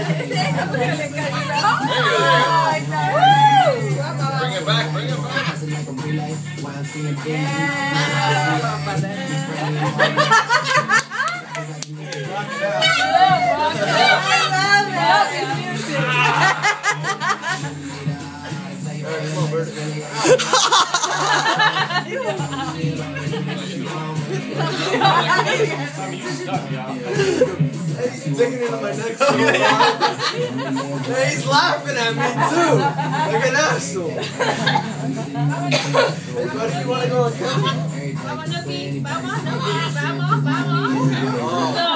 esa porque le encanta. Bring it back, bring it back. He's taking it on my neck so hard. Hey, he's laughing at me too. Like an asshole. Hey, buddy, you wanna go on camping? Vamos, Nuki. Vamos, Nuki. Vamos, vamos.